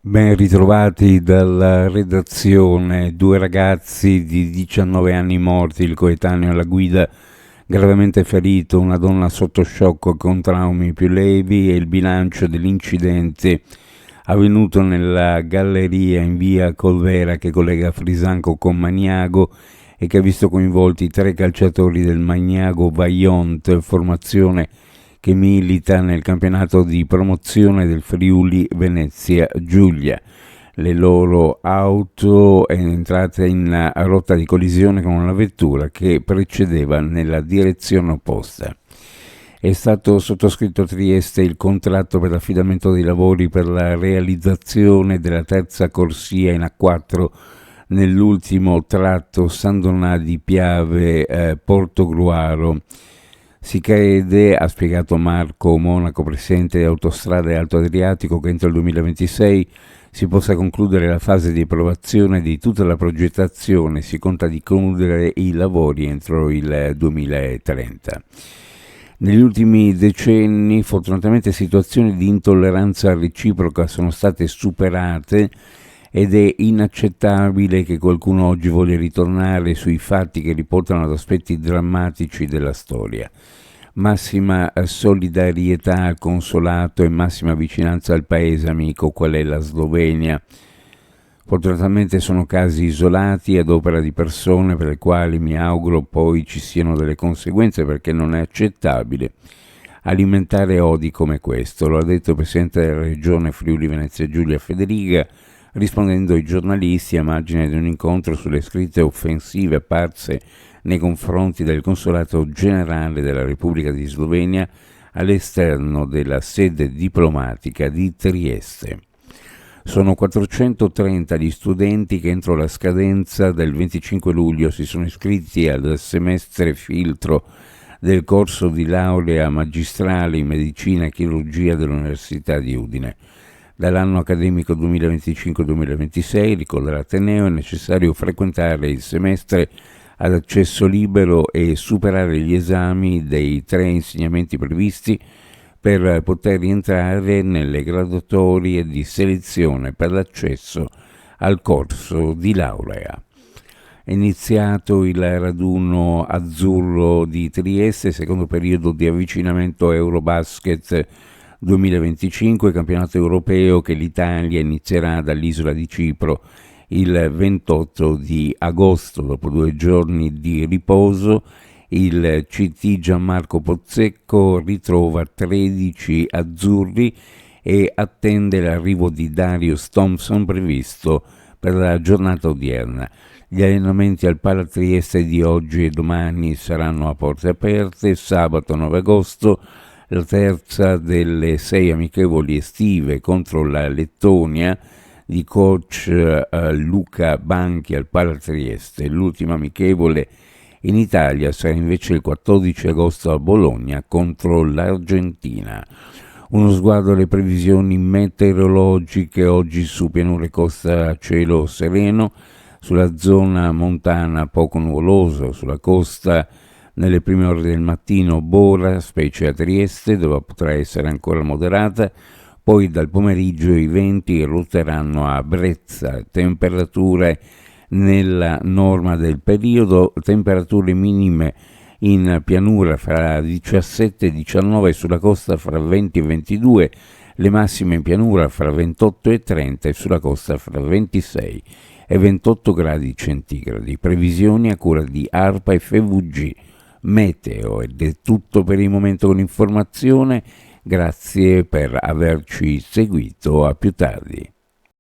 Ben ritrovati dalla redazione, due ragazzi di 19 anni morti, il coetaneo alla guida gravemente ferito, una donna sotto shock con traumi più levi e il bilancio dell'incidente avvenuto nella galleria in via Colvera che collega Frisanco con Magnago e che ha visto coinvolti tre calciatori del Magnago Vaillant, formazione che milita nel campionato di promozione del Friuli Venezia Giulia. Le loro auto è entrata in rotta di collisione con una vettura che precedeva nella direzione opposta. È stato sottoscritto a Trieste il contratto per l'affidamento dei lavori per la realizzazione della terza corsia in A4 nell'ultimo tratto San Donà di Piave Portogruaro. Si crede, ha spiegato Marco Monaco, presidente di Autostrade Alto Adriatico, che entro il 2026 si possa concludere la fase di approvazione di tutta la progettazione. Si conta di concludere i lavori entro il 2030. Negli ultimi decenni, fortunatamente, situazioni di intolleranza reciproca sono state superate ed è inaccettabile che qualcuno oggi voglia ritornare sui fatti che riportano ad aspetti drammatici della storia. Massima solidarietà al consolato e massima vicinanza al paese amico qual è la Slovenia. Fortunatamente sono casi isolati ad opera di persone per le quali mi auguro poi ci siano delle conseguenze, perché non è accettabile alimentare odi come questo. Lo ha detto il presidente della regione Friuli Venezia Giulia Federica, rispondendo ai giornalisti a margine di un incontro sulle scritte offensive apparse nei confronti del Consolato Generale della Repubblica di Slovenia all'esterno della sede diplomatica di Trieste. Sono 430 gli studenti che entro la scadenza del 25 luglio si sono iscritti al semestre filtro del corso di laurea magistrale in medicina e chirurgia dell'Università di Udine. Dall'anno accademico 2025-2026, ricorda l'Ateneo, è necessario frequentare il semestre ad accesso libero e superare gli esami dei 3 insegnamenti previsti per poter rientrare nelle graduatorie di selezione per l'accesso al corso di laurea. È iniziato il raduno azzurro di Trieste, secondo periodo di avvicinamento Eurobasket 2025, campionato europeo che l'Italia inizierà dall'isola di Cipro il 28 di agosto, dopo 2 giorni di riposo. Il CT Gianmarco Pozzecco ritrova 13 azzurri e attende l'arrivo di Darius Thompson previsto per la giornata odierna. Gli allenamenti al Pala Trieste di oggi e domani saranno a porte aperte. Sabato 9 agosto la terza delle 6 amichevoli estive contro la Lettonia di coach Luca Banchi al Pala Trieste. L'ultima amichevole in Italia sarà invece il 14 agosto a Bologna contro l'Argentina. Uno sguardo alle previsioni meteorologiche oggi su pianure costa cielo sereno, sulla zona montana poco nuvoloso, sulla costa nelle prime ore del mattino bora, specie a Trieste dove potrà essere ancora moderata, poi dal pomeriggio i venti rotteranno a Brezza, temperature nella norma del periodo, temperature minime in pianura fra 17 e 19, sulla costa fra 20 e 22, le massime in pianura fra 28 e 30 e sulla costa fra 26 e 28 gradi centigradi. Previsioni a cura di ARPA e FVG Meteo. Ed è tutto per il momento con l'informazione. Grazie per averci seguito, a più tardi.